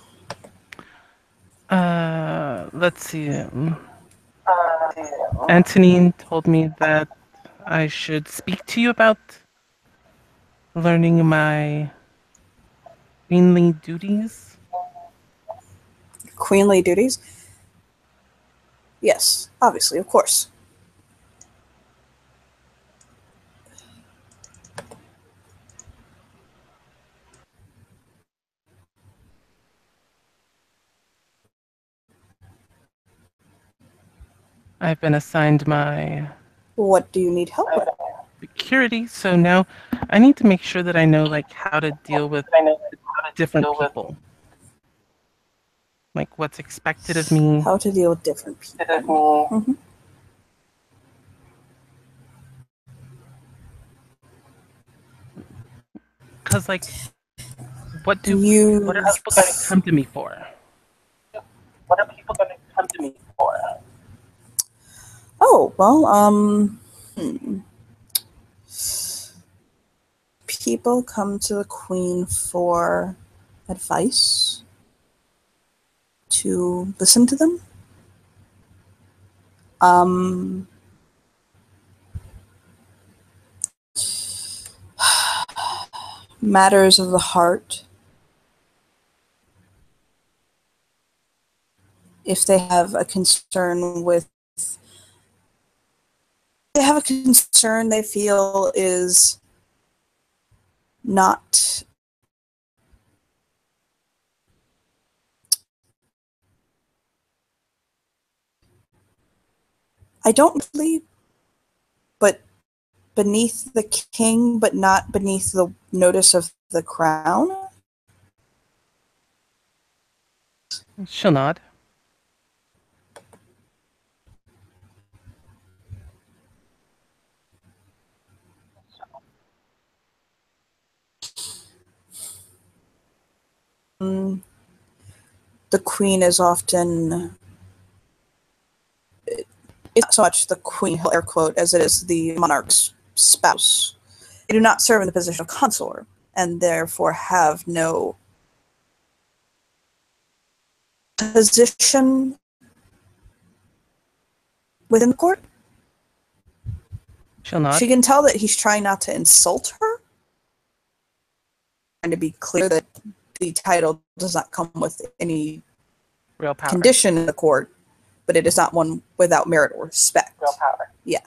Let's see. Antonine told me that I should speak to you about learning my queenly duties. Queenly duties? Yes, obviously, of course. I've been assigned my What do you need help with? security, so now I need to make sure that I know like how to deal with different people. Like what's expected of me. How to deal with different people. Mm-hmm. Cause like what are people gonna come to me for? What are people going to come to me for? Oh, well, people come to the Queen for advice, to listen to them. Matters of the heart. If they have a concern they feel is not I don't believe, but beneath the king, but not beneath the notice of the crown. She'll nod. The queen is often, it's not so much the queen, air quote, as it is the monarch's spouse. They do not serve in the position of consort, and therefore have no position within the court. She'll nod. She can tell that he's trying not to insult her, and to be clear that the title does not come with any Real power. condition in the court, but it is not one without merit or respect. Real power. Yeah.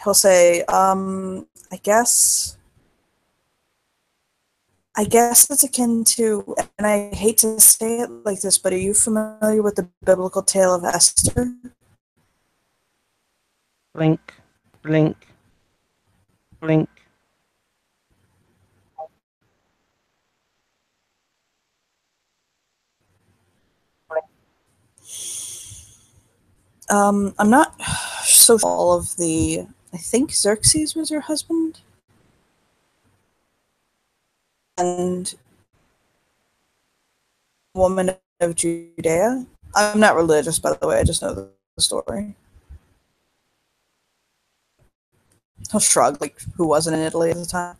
He'll say, I guess it's akin to, and I hate to say it like this, but are you familiar with the biblical tale of Esther? Blink, blink, blink. I'm not so sure all of the, I think Xerxes was her husband. And woman of Judea. I'm not religious, by the way, I just know the story. He'll shrug, like, who wasn't in Italy at the time?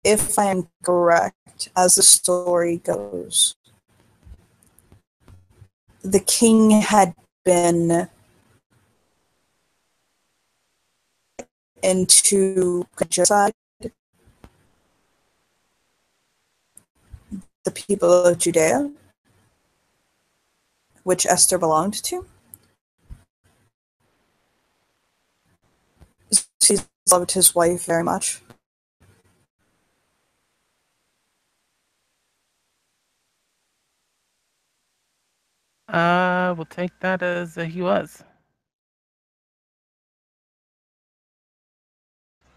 If I am correct, as the story goes, the king had been into genocide the people of Judea, which Esther belonged to. He loved his wife very much. We'll take that as he was.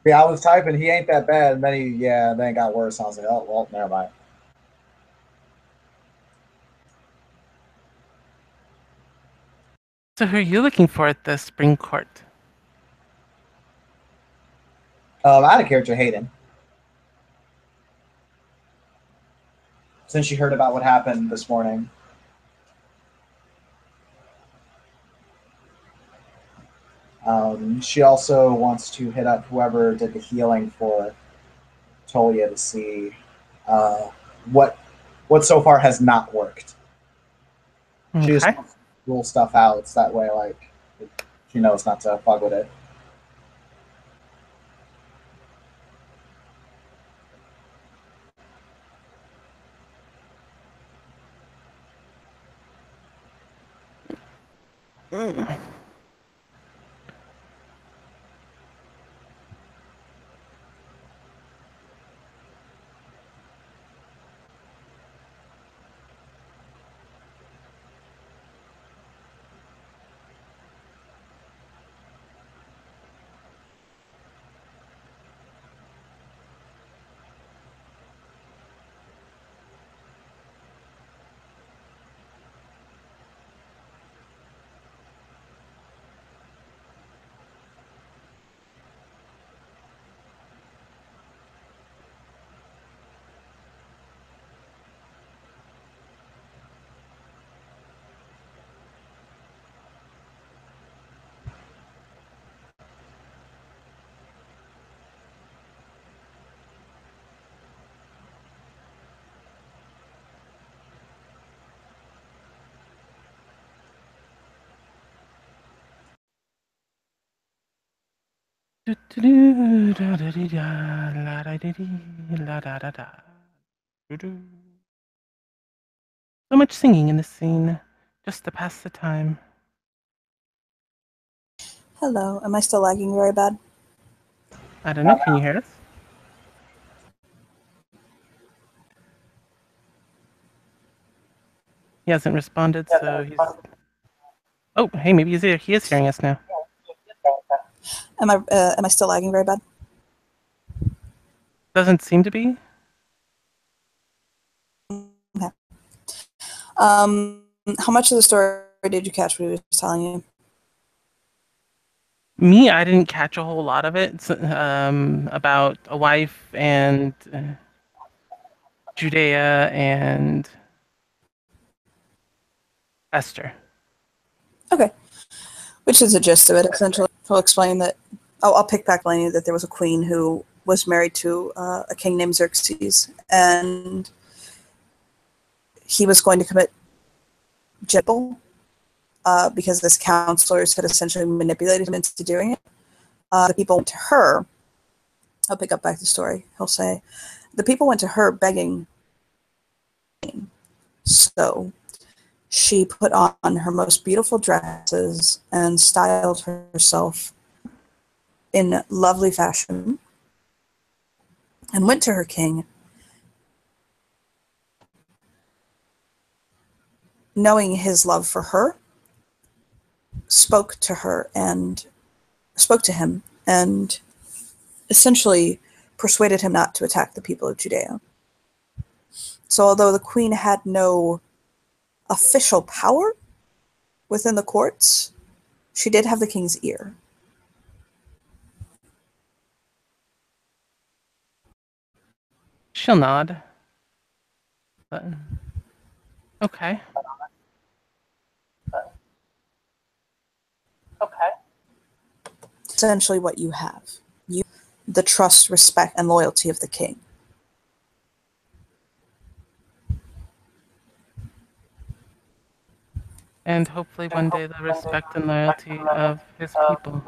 Yeah, I was typing, he ain't that bad, and then it got worse. I was like, oh, well, never mind. So who are you looking for at the spring court? I had a character, Hayden. Since she heard about what happened this morning. She also wants to hit up whoever did the healing for Tolia to see what so far has not worked. She just Okay. wants to rule stuff out. It's that way, like, she knows not to fuck with it. So much singing in this scene, just to pass the time. Hello. Am I still lagging very bad? I don't know. Can you hear us? He hasn't responded, so he's. Oh, hey, maybe he's here. He is hearing us now. Am I still lagging very bad? Doesn't seem to be. Okay. How much of the story did you catch what he was telling you? Me, I didn't catch a whole lot of it. It's, about a wife and Judea and Esther. Okay. Which is the gist of it, essentially. He'll explain that. I'll pick back line that there was a queen who was married to a king named Xerxes, and he was going to commit jibble because this counselors had essentially manipulated him into doing it. The people went to her. I'll pick up back the story. He'll say, the people went to her begging. So she put on her most beautiful dresses and styled herself in lovely fashion and went to her king, knowing his love for her, spoke to him and essentially persuaded him not to attack the people of Judea. So although the queen had no official power within the courts, she did have the king's ear. She'll nod. But, okay. Essentially what you have. The trust, respect, and loyalty of the king. And hopefully one day the respect and loyalty of his people.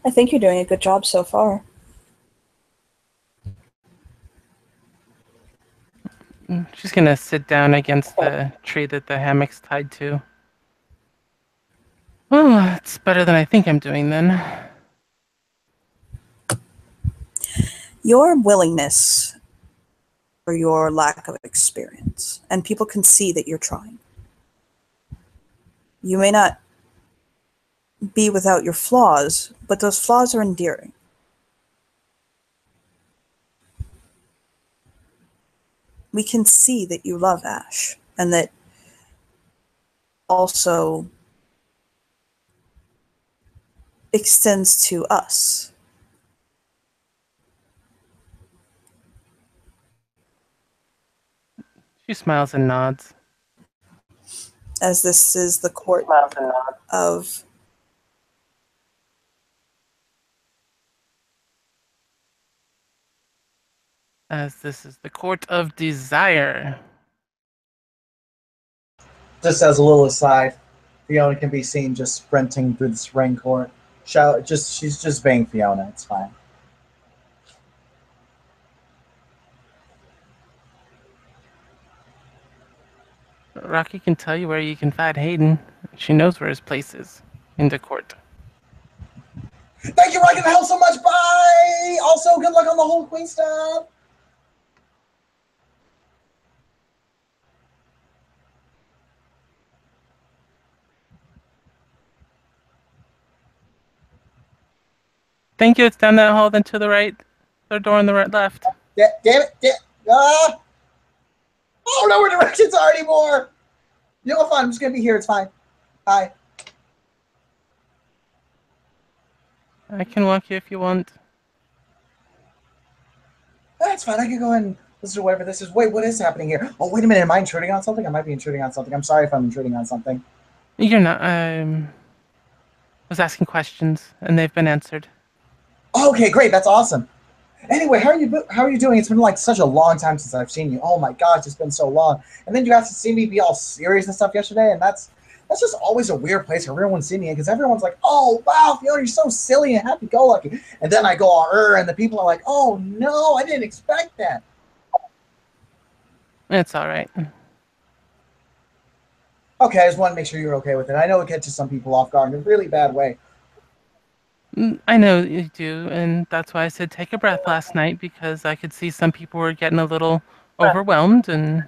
I think you're doing a good job so far. She's gonna sit down against the tree that the hammock's tied to. Well, it's better than I think I'm doing then. Your willingness or your lack of experience, and people can see that you're trying. You may not be without your flaws, but those flaws are endearing. We can see that you love Ash, and that also extends to us. She smiles and nods. As this is the court of As this is the court of desire. Just as a little aside, Fiona can be seen just sprinting through the spring court. She's just being Fiona. It's fine. Rocky can tell you where you can find Hayden. She knows where his place is. In the court. Thank you, Rocking the Hell, so much. Bye. Also, good luck on the whole queen stuff. Thank you, it's down that hall, then to the right. Third door on the right left. Damn it. Oh, no more directions are anymore. You know what, fine. I'm just going to be here. It's fine. Bye. I can walk you if you want. That's fine. I can go and listen to whatever this is. Wait, what is happening here? Oh, wait a minute. Am I intruding on something? I might be intruding on something. I'm sorry if I'm intruding on something. You're not. I was asking questions, and they've been answered. Okay, great. That's awesome. Anyway, how are you doing? It's been like such a long time since I've seen you. Oh my gosh, it's been so long. And then you asked to see me be all serious and stuff yesterday, and that's That's just always a weird place for everyone seeing me because everyone's like, "Oh wow, Fiona, you're so silly and happy-go-lucky," and then I go all and the people are like, "Oh no, I didn't expect that." It's all right. Okay, I just want to make sure you're okay with it. I know it catches some people off guard in a really bad way. I know you do, and that's why I said take a breath last night, because I could see some people were getting a little overwhelmed and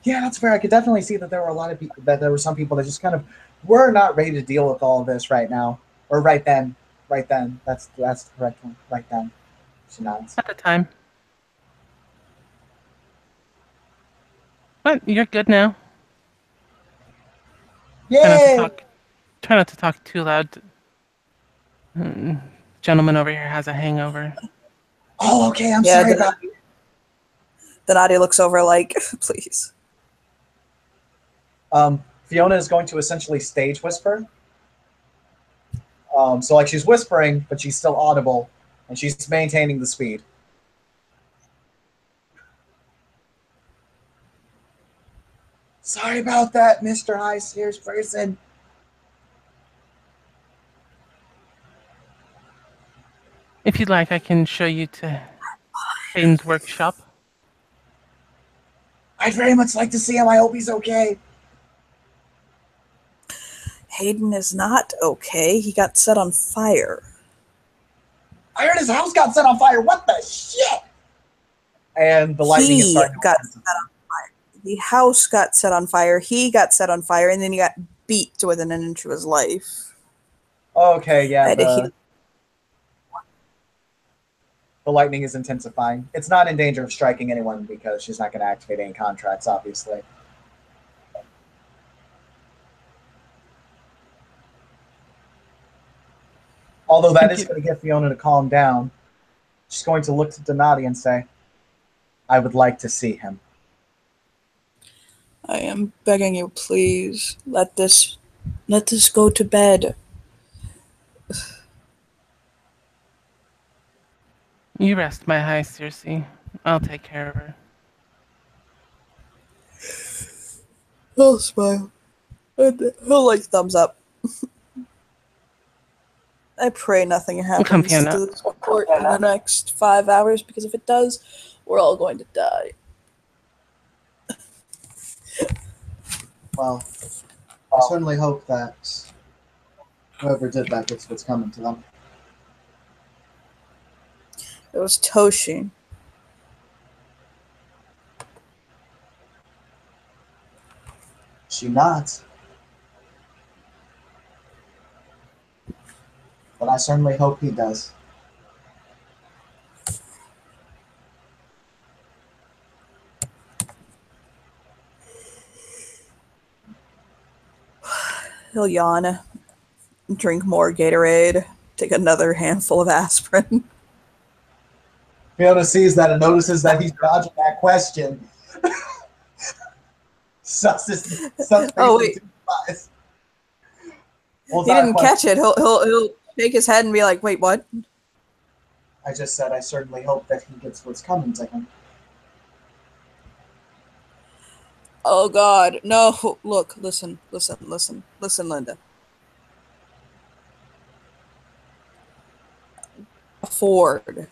Yeah, that's fair. I could definitely see that there were a lot of people that there were some people that just kind of were not ready to deal with all of this right now or right then. Right then. That's the correct one. Right then. She nods. at the time. But you're good now. Try not to Yay! talk. Try not to talk too loud. Mm, Gentleman over here has a hangover. Oh, okay. I'm Yeah, sorry about. then Nadia looks over like, please. Fiona is going to essentially stage whisper. So like she's whispering, but she's still audible, and she's maintaining the speed. Sorry about that, Mr. High Sears person. If you'd like, I can show you to Hayden's workshop. I'd very much like to see him. I hope he's okay. Hayden is not okay. He got set on fire. I heard his house got set on fire. What the shit? And the lightning is He starting to got set on fire. The house got set on fire. He got set on fire, and then he got beat to within an inch of his life. Okay, yeah, I had to heal. the lightning is intensifying. It's not in danger of striking anyone because she's not going to activate any contracts, obviously. Although that is going to get Fiona to calm down. She's going to look to Donati and say, I would like to see him. I am begging you, please, let this go to bed. You rest, my high Circe. I'll take care of her. He'll smile. He'll like thumbs up. I pray nothing happens Fiona. to this court in the next 5 hours, because if it does, we're all going to die. Well, I certainly hope that whoever did that gets what's coming to them. It was Toshi. She nods. But I certainly hope he does. He'll yawn, drink more Gatorade, take another handful of aspirin. Fiona sees that and notices that he's dodging that question. Oh wait, Well, he didn't catch it. He'll shake his head and be like, "Wait, what?" I just said I certainly hope that he gets what's coming to him. Oh God, no! Look, listen, Linda. Afford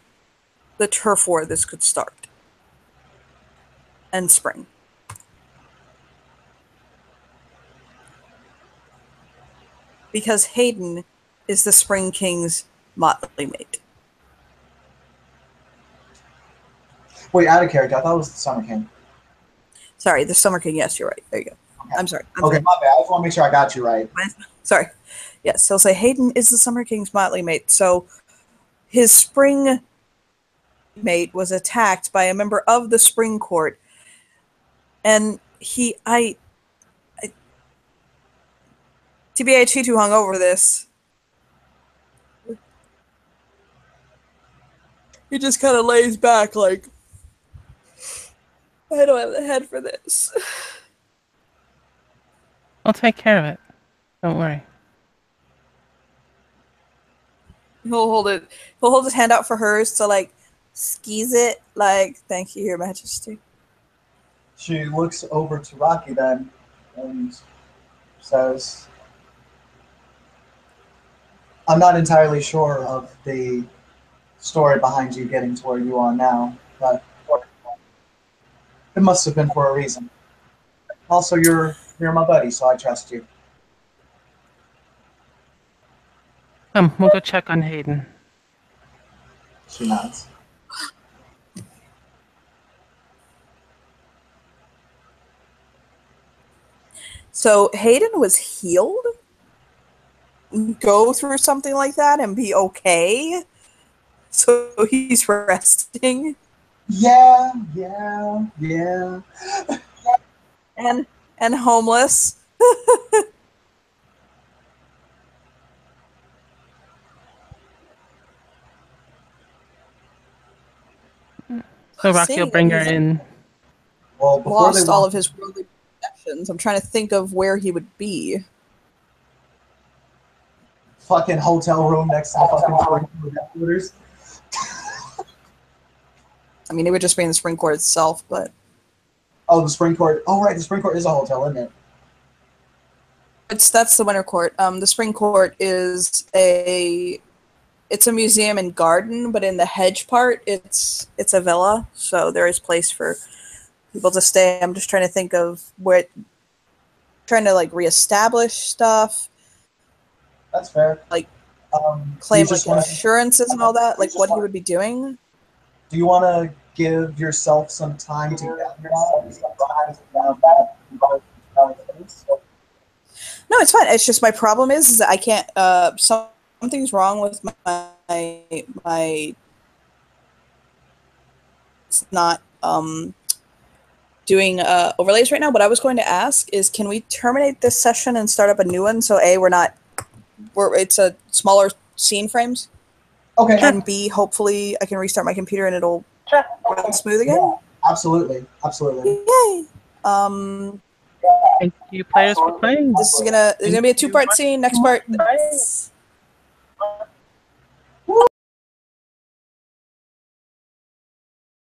the turf war this could start, and spring. Because Hayden is the Spring King's motley mate. Wait, out of character. I thought it was the Summer King. Sorry, the Summer King. Yes, you're right. There you go. Okay. I'm sorry. Okay, my bad. I just want to make sure I got you right. Sorry. Yes, he'll say Hayden is the Summer King's motley mate. So his Spring mate was attacked by a member of the Spring Court, and TBH, he too hung over this. He just kind of lays back like, I don't have the head for this. I'll take care of it. Don't worry. He'll hold his hand out for hers to like skis it like, "Thank you, Your Majesty." She looks over to Rocky then and says, I'm not entirely sure of the story behind you getting to where you are now, but it must have been for a reason. Also, you're my buddy, so I trust you. Come, we'll go check on Hayden. She nods. So Hayden was healed? Go through something like that and be okay? So he's resting? Yeah. And homeless? So Rocky will Seeing bring that her he's in. Well, before they lost all walk, of his worldly possessions, I'm trying to think of where he would be. fucking hotel room next to the fucking spring headquarters. I mean, it would just be in the spring court itself, but Oh, the spring court. Oh, right, the spring court is a hotel, isn't it? that's the winter court. The spring court is it's a museum and garden, but in the hedge part, it's a villa, so there is place for people to stay. I'm just trying to think of what, trying to like reestablish stuff, That's fair. like Do claim you just like wanna- insurances and all that, like what he would be doing. Do you want to give yourself some time to gather No, it's fine. It's just my problem is that I can't. Something's wrong with my. It's not doing overlays right now. What I was going to ask is, can we terminate this session and start up a new one? So it's a smaller scene frames, Okay. and B, hopefully I can restart my computer and it'll run smooth again. Yeah, absolutely. Yay! Thank you, players, for playing. There's gonna be a 2-part scene. Next part.